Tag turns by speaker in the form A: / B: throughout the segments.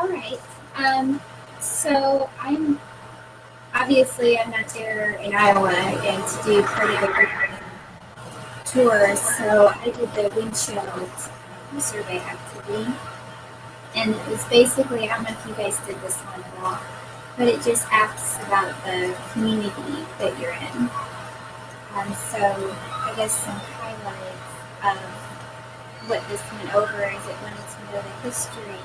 A: All right. So I'm not there in Iowa and to do part of the tour. So I did the windshield survey activity, and it was basically, I don't know if you guys did this one at all, but it just asks about the community that you're in. So I guess some highlights of what this went over is it wanted to know the history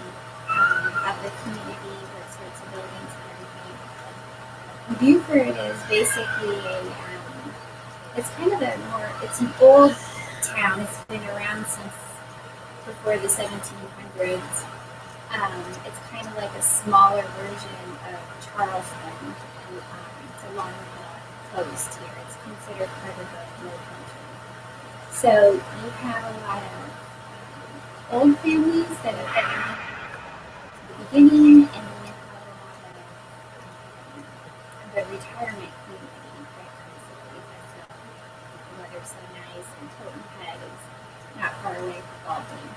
A: of the community, what sorts of buildings and everything. Buford is basically it's kind of it's an old town. It's been around since before the 1700s. It's kind of like a smaller version of Charleston, and it's along the coast here. It's considered part of the low country. So you have a lot of old families that have been at the beginning, and then you have a lot of the retirement community that comes because the weather's so nice, and Hilton Head is not far away from Baldwin.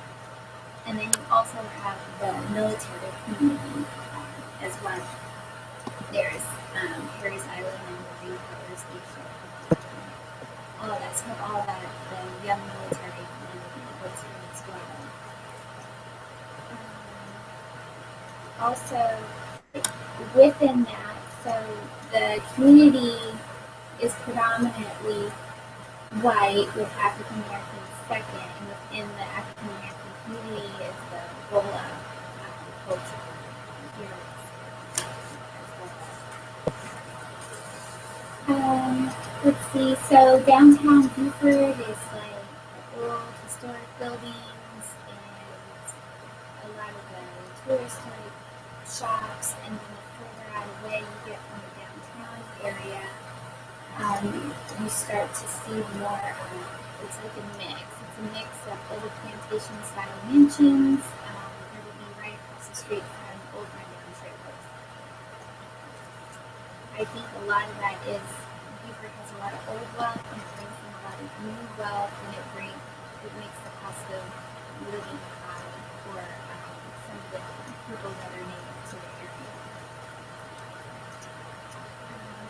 A: And then you also have the military community as well. There's Harry's Island and Marine Power Station. All that, so all that the young military community lives here as well. Also, within that, so the community is predominantly white with African Americans second, and within the African American community is the Gola culture. Here as well. Let's see, so downtown Buford is like old historic buildings and a lot of the tourist shops, and then the further out away you get from the downtown area, you start to see more, it's like a mix. It's a mix of old plantation style mansions that would be right across the street from old rundown trailers. I think a lot of that is Buford has a lot of old wealth and it brings in a lot of new wealth, and it makes the cost of living high for some of the people that are native to the area.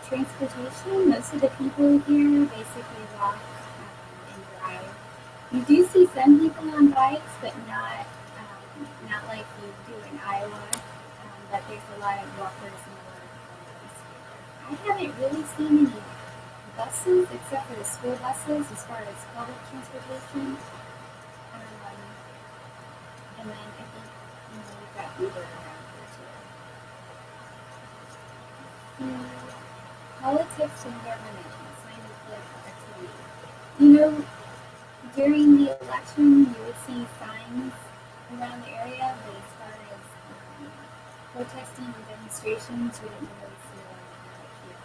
A: Transportation, most of the people here basically walk and drive. You do see some people on bikes, but not like you do in Iowa. But there's a lot of walkers and a lot of cars here. I haven't really seen any buses except for the school buses as far as public transportation. And then I think you've got Uber around here too. Politics and government, sign of political activity. During the election, you would see signs around the area, but as far as protesting and demonstrations, you didn't really see a lot of that here.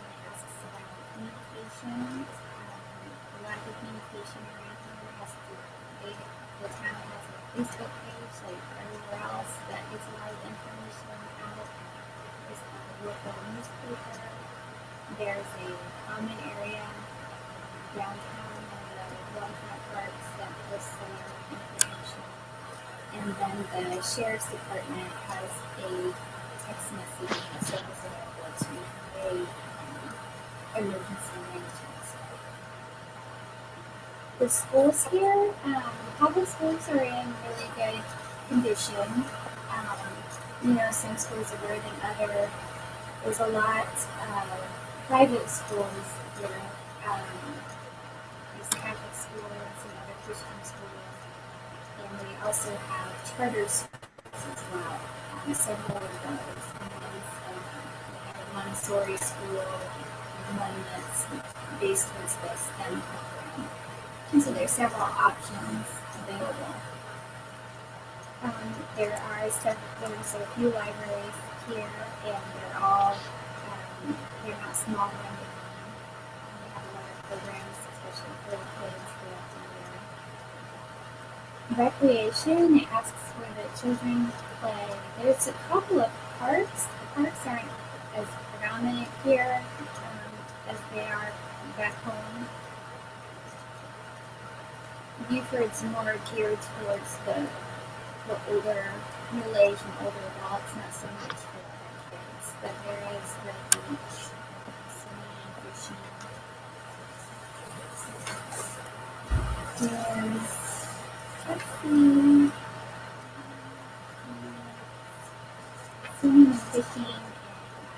A: It asks about communications. A lot of the communication around here has to do, the town has a Facebook page like everywhere else that gets a lot of information out. There's a local newspaper. There's a common area downtown in the waterfront parks that posts a lot of information. And then the sheriff's department has a text messaging service available to convey emergency management stuff. The schools here, the public schools are in really good condition. Some schools are better than others. There's a lot of private schools here. There's Catholic schools and other Christian schools, and we also have charter schools as well. Several of those. And we have a Montessori school, and one that's based towards the STEM program. And so there's several options available. There's a few libraries here, and they're all they're not small or anything. We have a lot of programs, especially for the kids throughout the year. Recreation, it asks where the children play. There's a couple of parks. The parks aren't as predominant here as they are back home. Buford's more geared towards the for older, middle-aged and older adults, not so much for the kids. But there is the beach, swimming, fishing. There's, let's see, swimming and fishing, and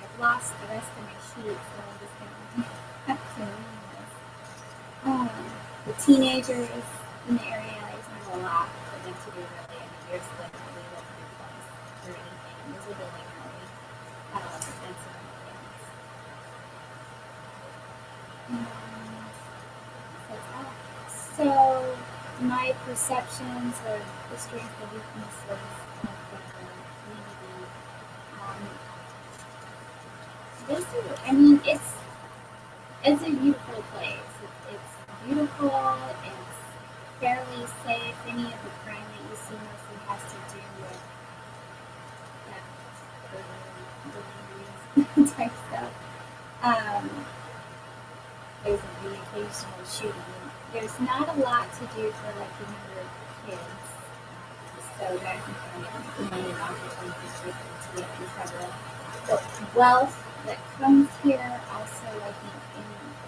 A: I've lost the rest of my sheet, so I'm just going to have to read this. The teenagers in the area, there's not a lot for them to do really. I mean, there's literally like no place or anything. There's a building alley, and some other things. So my perceptions of the strengths and weaknesses of the community, I mean, it's a beautiful place. It's beautiful. It's fairly safe. Any of the crime that you see mostly has to do with that burglary type stuff. There's the occasional shooting. There's not a lot to do for like the younger kids, so that can kind of remain an opportunity for them to get in trouble. The wealth that comes here also, I think,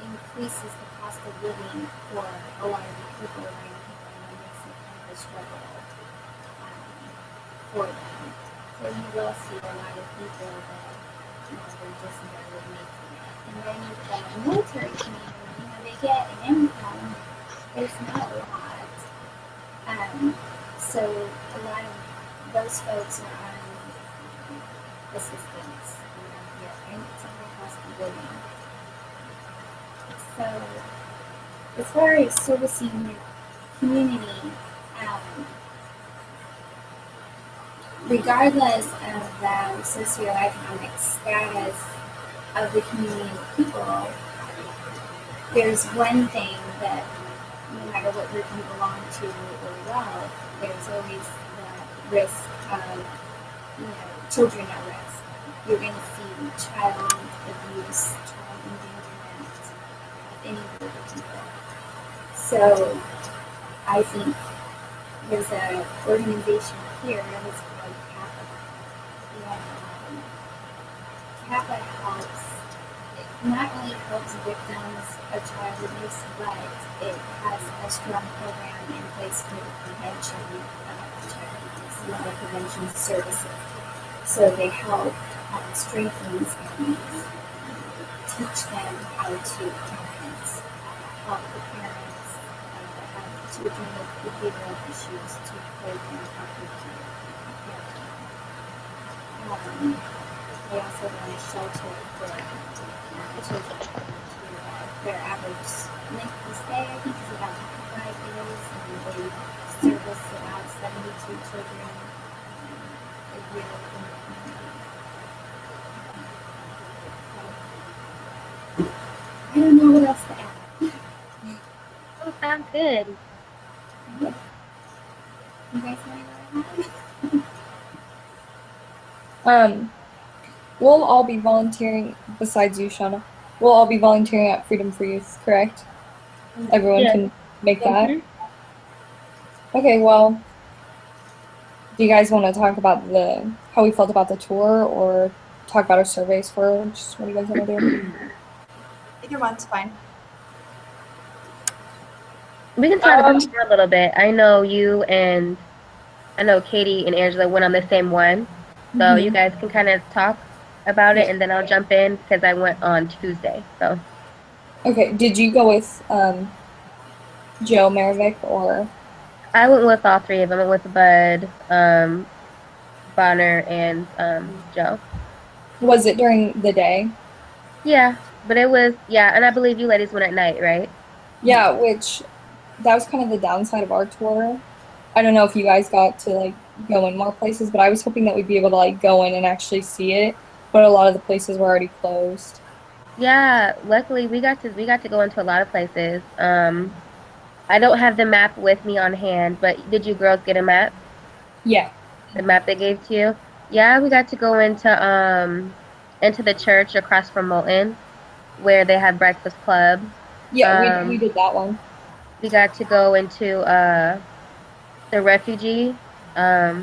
A: increases the cost of living for a lot of the people around here, and it makes it kind of a struggle for them. So you will see a lot of people that they're just barely making it. And then you've got a military community, they get an income. There's not a lot. So a lot of those folks are on assistance around here, and it's a high cost of living. So as far as servicing your community, regardless of the socioeconomic status of the community of people, there's one thing that no matter what group you belong to or wealth, there's always the risk of, children at risk. You're going to see child abuse, child endangerment of any group of people. So I think there's an organization here that's called CAPA. And CAPA not only helps victims of child abuse, but it has a strong program in place for the prevention of child abuse, a lot of prevention services. So they help strengthen these families, teach them how to parent, help the parents that have children with behavioral issues to program proper parenting. They also run a shelter for children to their average length of stay, I think, is about 5 days, and they service about 72 children a year in the community. I don't know what else to add.
B: Oh, sounds good.
A: You guys want to go ahead?
C: We'll all be volunteering, besides you, Shauna. We'll all be volunteering at Freedom for Youth, correct? Everyone can make that? Okay, well, do you guys want to talk about how we felt about the tour, or talk about our surveys first? What do you guys want to do?
D: Either one's fine.
B: We can talk about it for a little bit. I know Katie and Angela went on the same one, so you guys can kind of talk about it, and then I'll jump in because I went on Tuesday. So.
C: Okay, did you go with Joe Maravik, or?
B: I went with all three of them. I went with Bud, Bonner, and Joe.
C: Was it during the day?
B: Yeah, but it was, and I believe you ladies went at night, right?
C: Yeah, that was kind of the downside of our tour. I don't know if you guys got to go in more places, but I was hoping that we'd be able to go in and actually see it, but a lot of the places were already closed.
B: Yeah, luckily we got to go into a lot of places. I don't have the map with me on hand, but did you girls get a map?
C: Yeah.
B: The map they gave to you? Yeah, we got to go into the church across from Moulton, where they have Breakfast Club.
C: Yeah, we did that one.
B: We got to go into the refugee I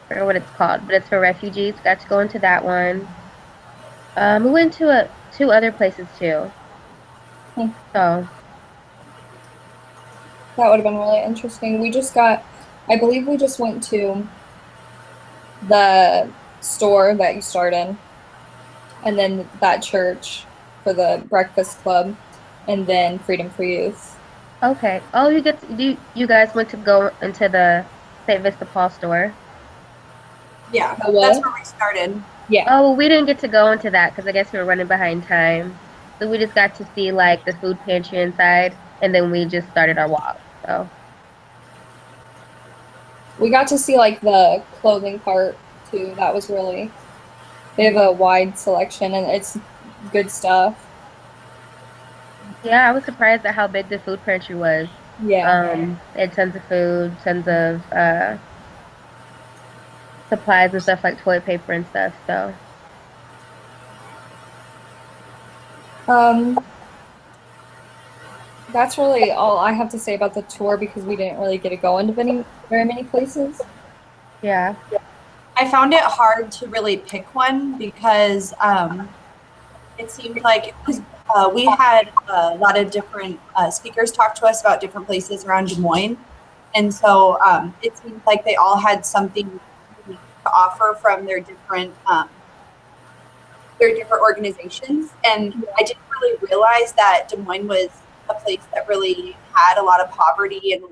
B: forget what it's called, but it's for refugees. Got to go into that one. We went to two other places too.
C: Hmm.
B: So
C: That would have been really interesting. I believe we just went to the store that you start in, and then that church for the breakfast club, and then Freedom for Youth.
B: okay. Oh, you guys went to go into the St. Vista Paul store.
D: Yeah,
C: The what?
D: that's where we started.
C: Yeah.
B: Oh, well, we didn't get to go into that because I guess we were running behind time. So we just got to see like the food pantry inside, and then we just started our walk. So
C: We got to see like the clothing part too. They have a wide selection and it's good stuff.
B: yeah, I was surprised at how big the food pantry was.
C: Yeah.
B: They had tons of food, tons of supplies and stuff like toilet paper and stuff. So
C: Um, that's really all I have to say about the tour because we didn't really get to go into very many places.
B: yeah,
D: I found it hard to really pick one because it seemed like because we had a lot of different speakers talk to us about different places around Des Moines, and so it seemed like they all had something unique to offer from their different organizations. And I didn't really realize that Des Moines was a place that really had a lot of poverty and um,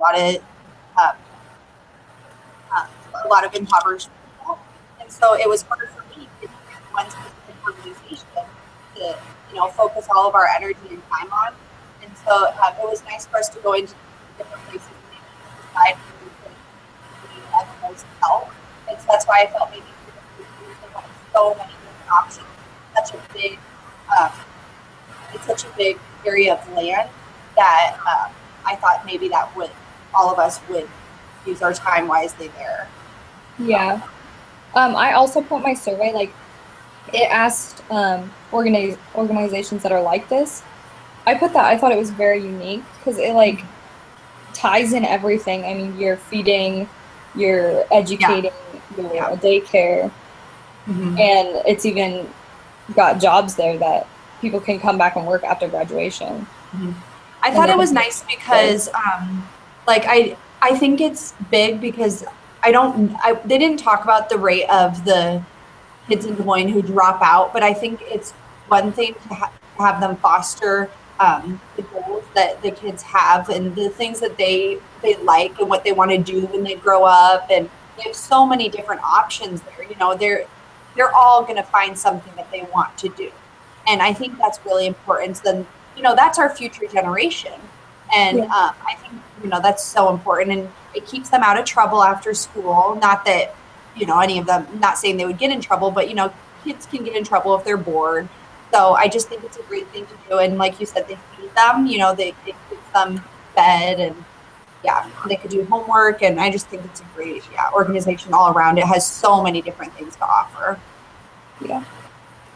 D: a lot of impoverished people. And so it was hard for me to pick one specific organization to, focus all of our energy and time on. And so it was nice for us to go into different places and decide where we could need the most help. And so that's why I felt maybe they had so many different options. Such a big, um, it's such a big area of land that I thought maybe all of us would use our time wisely there.
C: Yeah. I also put my survey, like, it asked organizations that are like this. I thought it was very unique because it, like, ties in everything. I mean, you're feeding, you're educating, you're a daycare,
D: Mm-hmm.
C: and it's even got jobs there that people can come back and work after graduation.
D: Mm-hmm. I thought it was nice because, I think it's big because they didn't talk about the rate of the kids in Des Moines who drop out, but I think it's one thing to have them foster the goals that the kids have and the things that they like and what they want to do when they grow up. And they have so many different options there. They're all going to find something that they want to do. And I think that's really important. Then, that's our future generation. And I think, that's so important. And it keeps them out of trouble after school. Not that, any of them, not saying they would get in trouble, but, kids can get in trouble if they're bored. So I just think it's a great thing to do. And like you said, they feed them, they keep them fed and they could do homework. And I just think it's a great, organization all around. It has so many different things to offer.
C: Yeah.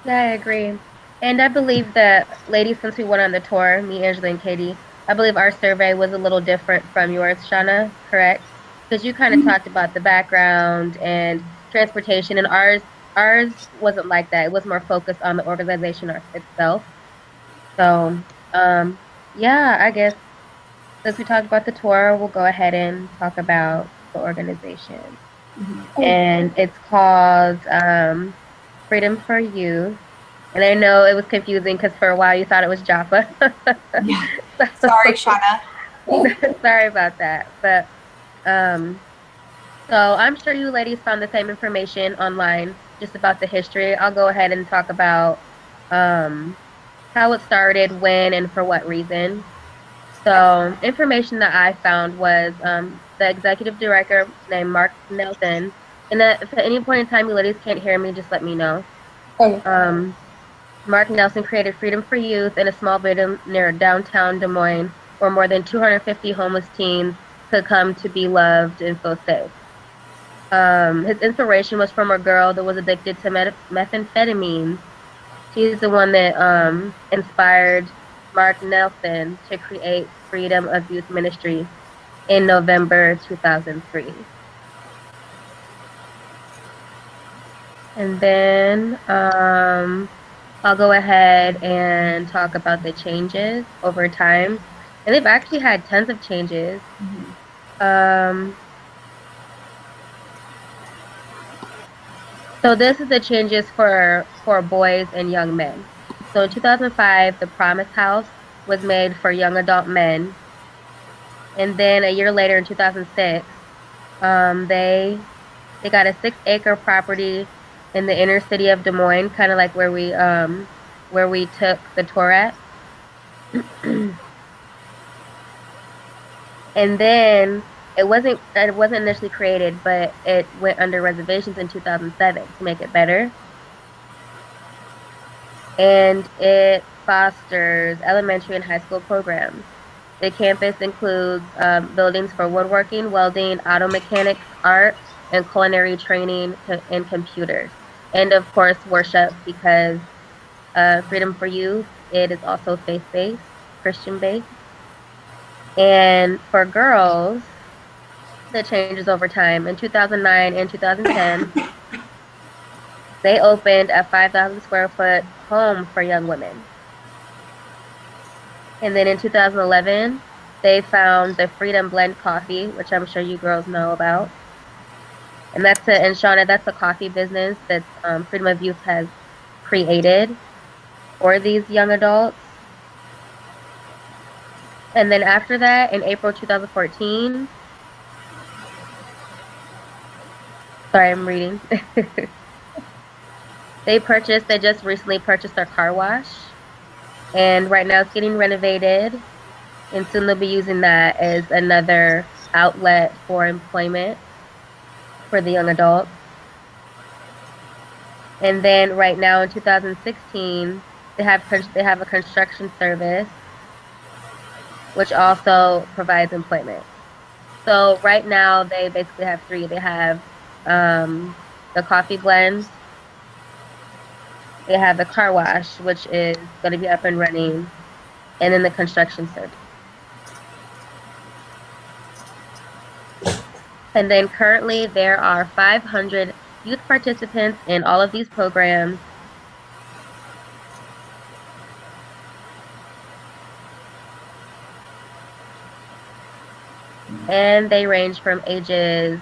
B: I agree. And I believe that, ladies, since we went on the tour, me, Angela, and Katie, I believe our survey was a little different from yours, Shauna, correct? Because you kind of talked about the background and transportation, and ours wasn't like that. It was more focused on the organization itself. So, I guess since we talked about the tour, we'll go ahead and talk about the organization.
D: Mm-hmm.
B: And it's called Freedom for Youth. And I know it was confusing because for a while you thought it was Jaffa.
D: Yeah. Sorry, Shauna.
B: Sorry about that. But so I'm sure you ladies found the same information online just about the history. I'll go ahead and talk about how it started, when, and for what reason. So information that I found was the executive director named Mark Nelson. And that if at any point in time you ladies can't hear me, just let me know.
C: Okay.
B: Mark Nelson created Freedom for Youth in a small building near downtown Des Moines, where more than 250 homeless teens could come to be loved and feel safe. His inspiration was from a girl that was addicted to methamphetamines. She's the one that inspired Mark Nelson to create Freedom of Youth Ministry in November 2003. And then I'll go ahead and talk about the changes over time. And they've actually had tons of changes. So this is the changes for boys and young men. So in 2005, the Promise House was made for young adult men. And then a year later, in 2006, they got a 6-acre property in the inner city of Des Moines, kind of like where we took the tour at. And then it wasn't initially created, but it went under reservations in 2007 to make it better. And it fosters elementary and high school programs. The campus includes buildings for woodworking, welding, auto mechanics, art, and culinary training and computers. And of course, worship, because Freedom for Youth, it is also faith-based, Christian-based. And for girls, the changes over time. In 2009 and 2010, they opened a 5,000 square foot home for young women. And then in 2011, they found the Freedom Blend Coffee, which I'm sure you girls know about. And Shauna, that's a coffee business that Freedom of Youth has created for these young adults. And then after that, in April 2014, sorry, I'm reading. They just recently purchased their car wash. And right now it's getting renovated. And soon they'll be using that as another outlet for employment for the young adults. And then right now in 2016, they have a construction service, which also provides employment. So right now they basically have 3. They have the coffee blends. They have the car wash, which is going to be up and running, and then the construction service. And then currently there are 500 youth participants in all of these programs. And they range from ages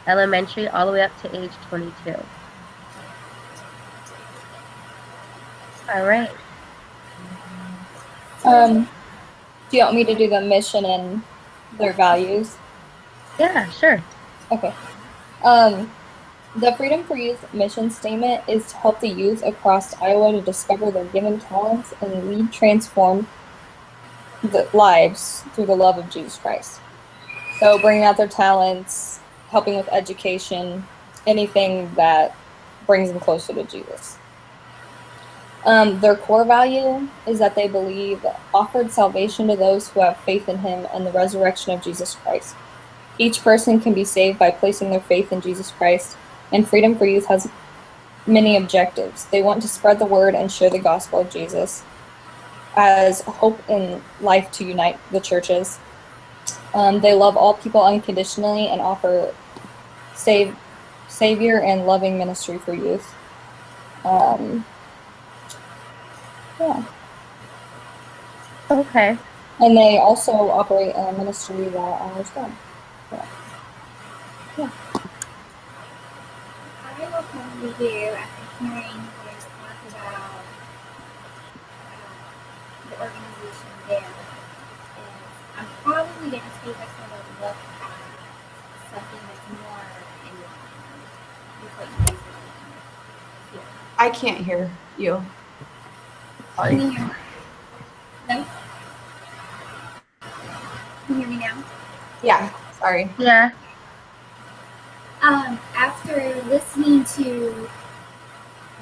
B: elementary all the way up to age 22. All right.
C: Do you want me to do the mission and their values?
B: Yeah, sure.
C: Okay. The Freedom for Youth mission statement is to help the youth across Iowa to discover their given talents and lead transform the lives through the love of Jesus Christ. So bringing out their talents, helping with education, anything that brings them closer to Jesus. Their core value is that they believe offered salvation to those who have faith in him and the resurrection of Jesus Christ. Each person can be saved by placing their faith in Jesus Christ, and Freedom for Youth has many objectives. They want to spread the word and share the gospel of Jesus as hope in life to unite the churches. They love all people unconditionally and offer savior and loving ministry for youth. Yeah.
B: Okay.
C: And they also operate a ministry that honors God. Yeah.
A: I will probably do, after hearing you guys talk about the organization there, is I'm probably going to take a sort of look at something that's more in line with what you guys are doing here.
D: I can't hear you.
A: Can you hear me? No? Can you hear me now?
D: Yeah, sorry.
B: Yeah.
A: After listening to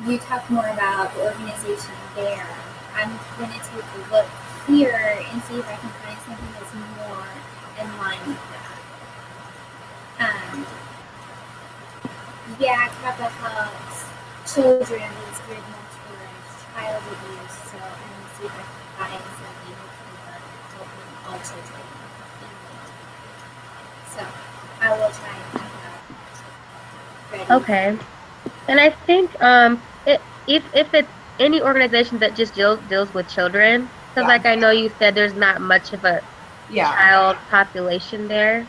A: you talk more about the organization there, I'm going to take a look here and see if I can find something that's more in line with that. Yeah, Kappa helps children is geared more towards child abuse, so I'm going to see if I can find something for helping all children. So I will try and find that ready.
B: Okay. And I think if it's any organization that just deals with children, because like I know you said, there's not much of a child population there.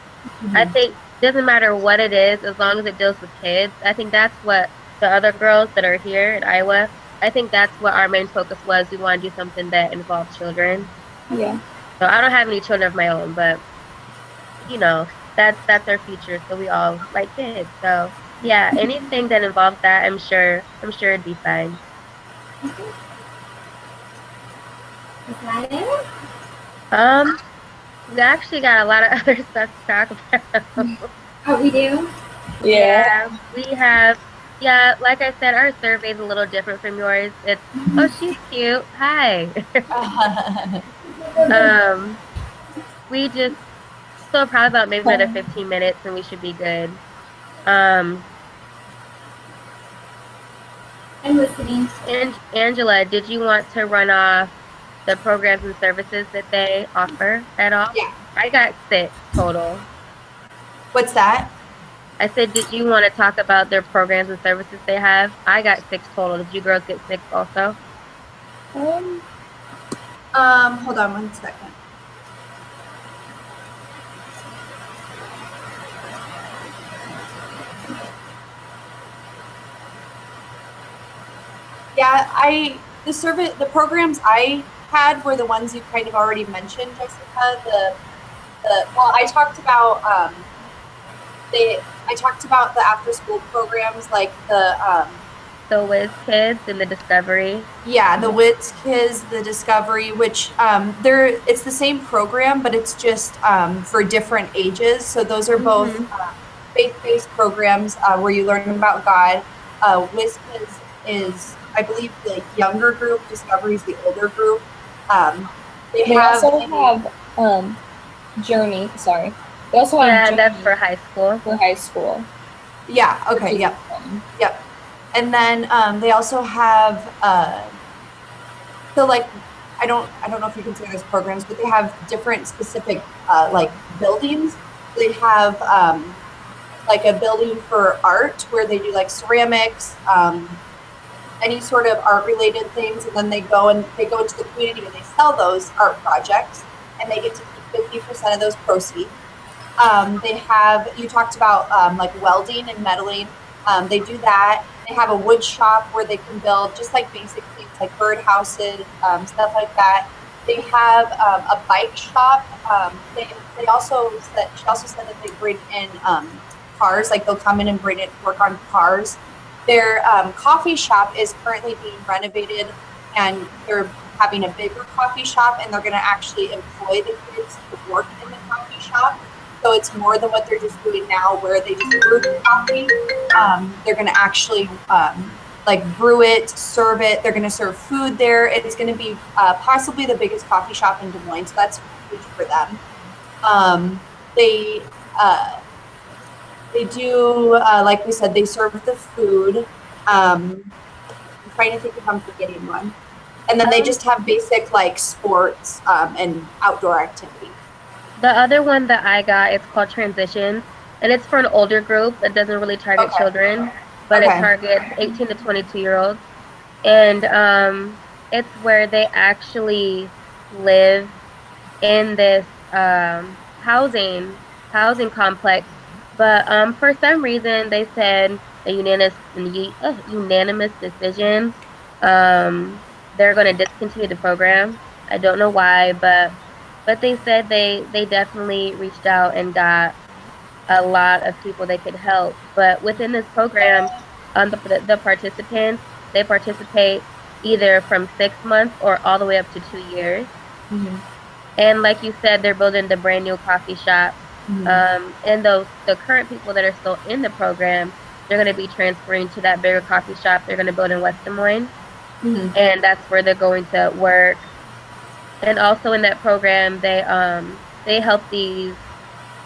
B: I think it doesn't matter what it is, as long as it deals with kids. I think that's what the other girls that are here in Iowa, I think that's what our main focus was. We want to do something that involves children.
C: Yeah.
B: So I don't have any children of my own, but you know, that's our future. So we all like kids. So yeah, anything that involves that, I'm sure it'd be fine.
A: Is that it?
B: We actually got a lot of other stuff to talk about.
A: Oh, we do?
C: Yeah.
B: We have, yeah, like I said, our survey is a little different from yours. It's, oh, she's cute. Hi. We just, so probably about maybe another 15 minutes and we should be good.
A: I'm listening.
B: And Angela, did you want to run off the programs and services that they offer at all?
D: Yeah.
B: I got 6 total.
D: What's that?
B: I said, did you want to talk about their programs and services they have? I got 6 total. Did you girls get 6 also?
D: Hold on one second. Yeah, the programs I had were the ones you kind of already mentioned, Jessica. Well, I talked about I talked about the after school programs like the
B: Whiz Kids and the Discovery.
D: Yeah, the Whiz Kids, the Discovery, which it's the same program, but it's just for different ages. So those are both faith-based programs where you learn about God. Whiz Kids is, I believe, the younger group. Discovery is the older group.
C: They also have Journey. Sorry, they also have
B: Yeah,
C: Journey
B: that's for high school.
C: for high school.
D: Yeah. Okay. Yep. Yep. And then they also have so like I don't know if you consider those programs, but they have different specific like buildings. They have like a building for art where they do like ceramics, any sort of art related things, and then they go into the community and they sell those art projects, and they get to keep 50% of those proceeds. They have, you talked about like welding and metalling. They do that. They have a wood shop where they can build just like basic things like birdhouses, stuff like that. They have a bike shop. She also said that they bring in cars, like they'll come in and work on cars. Their coffee shop is currently being renovated, and they're having a bigger coffee shop, and they're going to actually employ the kids to work in the coffee shop. So it's more than what they're just doing now, where they just brew the coffee. They're going to actually like brew it, serve it. They're going to serve food there. It's going to be possibly the biggest coffee shop in Des Moines. So that's huge for them. They do, like we said, they serve the food. I'm trying to think if I'm forgetting one. And then they just have basic like sports and outdoor activities.
B: The other one that I got, it's called Transitions, and it's for an older group that doesn't really target children, but it targets 18 to 22-year-olds. And it's where they actually live in this housing complex. But for some reason, they said a unanimous decision. They're going to discontinue the program. I don't know why, but they said they definitely reached out and got a lot of people they could help. But within this program, the participants, they participate either from 6 months or all the way up to 2 years. And like you said, they're building the brand new coffee shop. And the current people that are still in the program, they're going to be transferring to that bigger coffee shop they're going to build in West Des Moines. And that's where they're going to work. And also in that program, they help these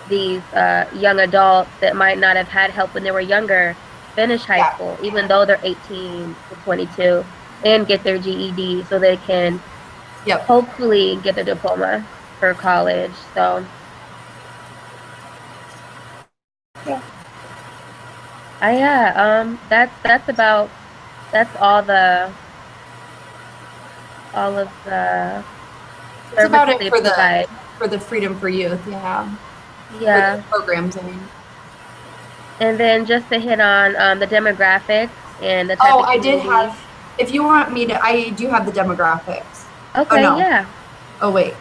B: young adults that might not have had help when they were younger finish high school, even though they're 18 to 22, and get their GED so they can hopefully get their diploma for college. So Yeah, that's all of the
D: That's about
B: services
D: it
B: they
D: for
B: provide.
D: the Freedom for Youth, yeah. For
B: Yeah.
D: the programs, I mean.
B: And then just to hit on the demographics and the type
D: Oh,
B: of
D: I did
B: community.
D: have, if you want me to, I do have the demographics. Oh,
B: Okay,
D: no.
B: yeah.
D: Oh, wait.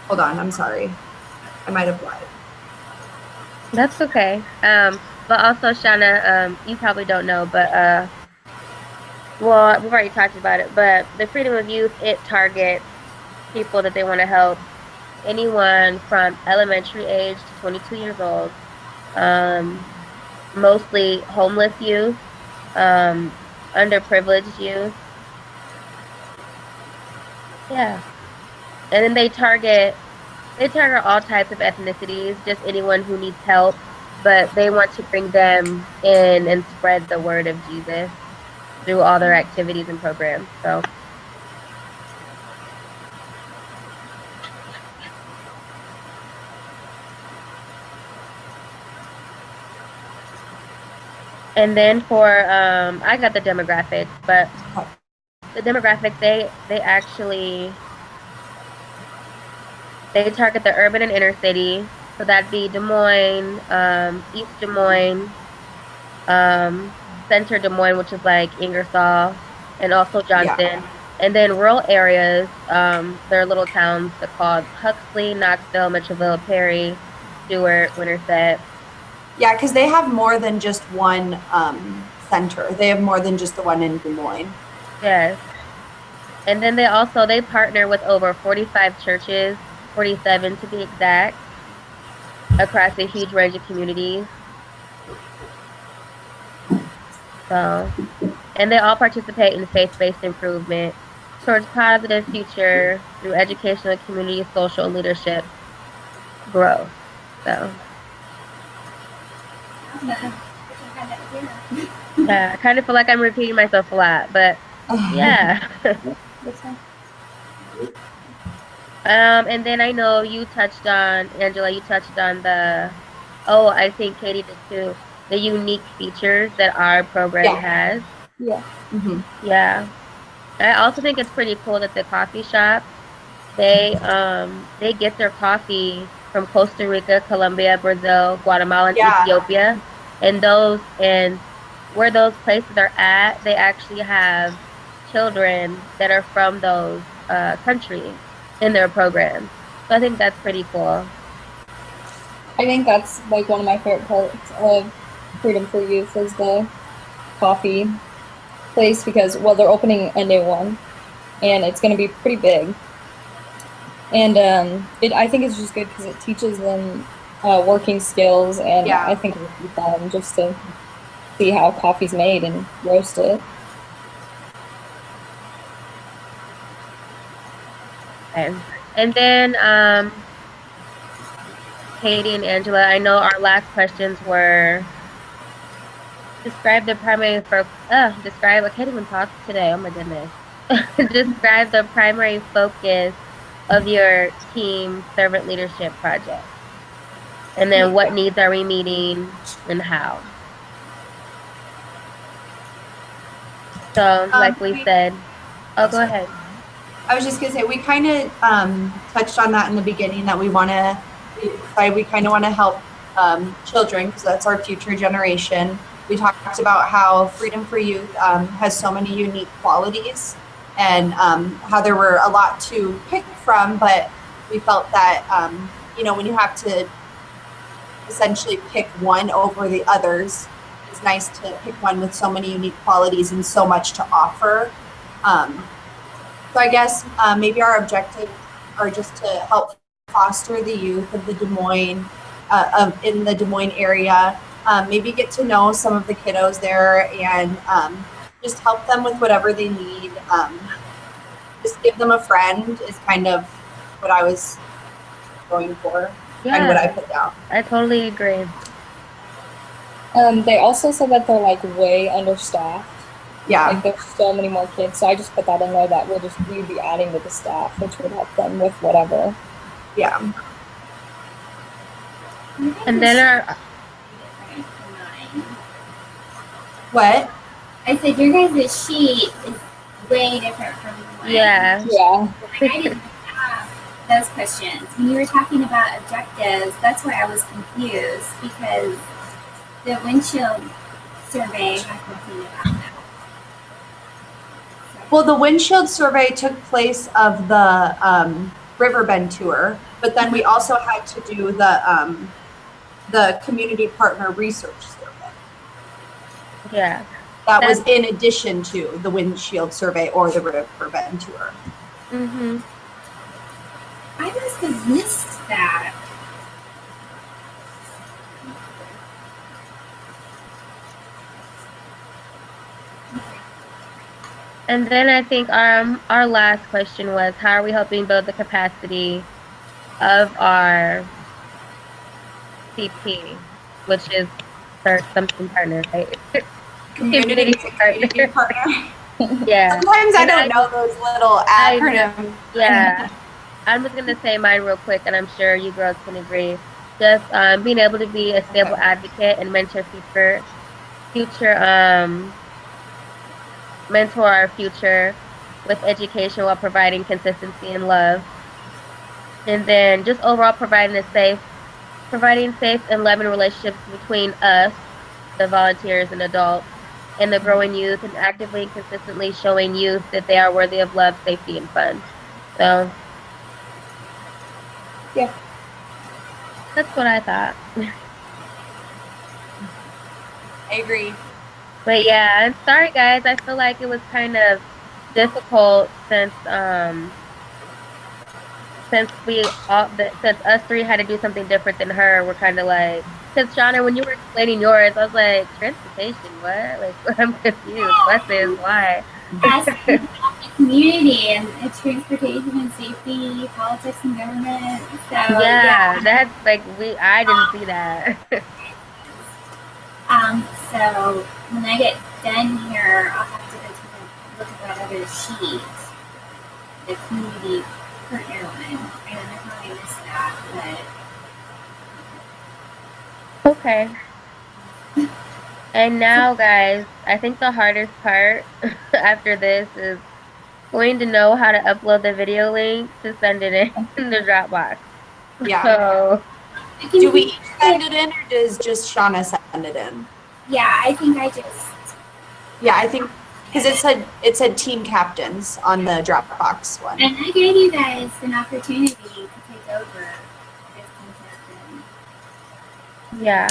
D: Hold on, I'm sorry. I might have lied.
B: That's okay. But also, Shauna, you probably don't know, but well, we've already talked about it, but the Freedom of Youth, it targets people that they want to help, anyone from elementary age to 22 years old, mostly homeless youth, underprivileged youth. Yeah. And then they target all types of ethnicities, just anyone who needs help, but they want to bring them in and spread the word of Jesus through all their activities and programs. So and then for I got the demographics, but the demographics they actually they target the urban and inner city. So that'd be Des Moines, East Des Moines, um, Center Des Moines, which is like Ingersoll, and also
D: Yeah.
B: Johnston. And then rural areas, there are little towns that called Huxley, Knoxville, Mitchellville, Perry, Stewart, Winterset.
D: Yeah, because they have more than just one center. They have more than just the one in Des Moines.
B: Yes. And then they partner with over 45 churches, 47 to be exact, across a huge range of communities. So, and they all participate in faith-based improvement towards positive future through educational, community, social, and leadership growth. So, yeah, I kind of feel like I'm repeating myself a lot, but yeah. And then I know you touched on, Angela, you touched on I think Katie did too, the unique features that our program has.
C: Yeah.
D: Mm-hmm.
B: Yeah. I also think it's pretty cool that the coffee shop, they get their coffee from Costa Rica, Colombia, Brazil, Guatemala, and
D: Yeah.
B: Ethiopia. And where those places are at, they actually have children that are from those countries in their programs. So I think that's pretty cool.
C: I think that's like one of my favorite parts of Freedom for Youth is the coffee place because, well, they're opening a new one and it's going to be pretty big. And I think it's just good because it teaches them working skills, and
D: Yeah.
C: I think it would be fun just to see how coffee's made and roast it.
B: Okay. And then Katie and Angela, I know our last questions were describe the primary describe I can't even talk today. Oh my goodness. Describe the primary focus of your team servant leadership project. And then what needs are we meeting and how? So like we said, go ahead.
D: I was just gonna say we kind of touched on that in the beginning that we kind of want to help children because that's our future generation. We talked about how Freedom for Youth has so many unique qualities and how there were a lot to pick from, but we felt that when you have to essentially pick one over the others, it's nice to pick one with so many unique qualities and so much to offer. So I guess maybe our objectives are just to help foster the youth of the Des Moines, in the Des Moines area, maybe get to know some of the kiddos there and just help them with whatever they need. Just give them a friend is kind of what I was going for and what I put down.
B: I totally agree.
C: They also said that they're like way understaffed.
D: Yeah.
C: Like there's so many more kids, so I just put that in there that we'd be adding to the staff, which would help them with whatever.
D: Yeah.
B: And then
D: What?
A: I said your guys' sheet is way different from mine.
B: Yeah.
C: Yeah.
A: Like, I didn't have those questions. When you were talking about objectives, that's why I was confused because the windshield survey has nothing about that.
D: Well, the windshield survey took place of the Riverbend tour, but then we also had to do the community partner research survey.
B: Yeah.
D: That was in addition to the windshield survey or the Riverbend tour.
B: Mm-hmm.
A: I must have missed that.
B: And then I think our last question was, how are we helping build the capacity of our CP, which is something partner, right?
D: Community partner.
B: Yeah.
D: Sometimes I don't know those little acronyms.
B: Yeah. I'm just gonna say mine real quick, and I'm sure you girls can agree. Just being able to be a stable advocate and mentor our future with education while providing consistency and love. And then just overall providing safe and loving relationships between us, the volunteers and adults, and the growing youth, and actively and consistently showing youth that they are worthy of love, safety, and fun. So,
C: yeah,
B: that's what I thought.
D: I agree.
B: But yeah, I'm sorry guys. I feel like it was kind of difficult since us three had to do something different than her. We're kind of like, because Shauna, when you were explaining yours, I was like, transportation, what? Like, I'm confused. Buses, why?
A: Yes, community and transportation and safety, politics and government. So
B: Yeah, that's like I didn't see that.
A: So when I get done here, I'll have to go take a look at that other sheet, the community partner one. I don't know how I missed that,
B: Okay. And now, guys, I think the hardest part after this is going to know how to upload the video link to send it in the Dropbox.
D: Yeah.
B: So,
D: do we each send it in, or does just Shauna send it in?
A: yeah, I think I just.
D: Yeah, I think because it said team captains on the Dropbox one.
A: And I gave you guys an opportunity to take over as team captain.
B: yeah.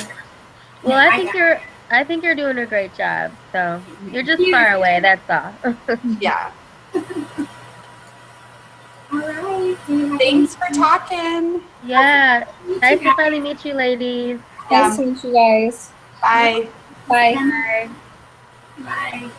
B: Well, I think you're doing a great job. So you're just far away. That's all.
D: Yeah.
A: All right.
D: Thanks for talking.
B: Yeah. Nice to finally meet you, ladies.
C: Nice to meet you guys.
D: Bye.
C: Bye.
B: Bye.
A: Bye.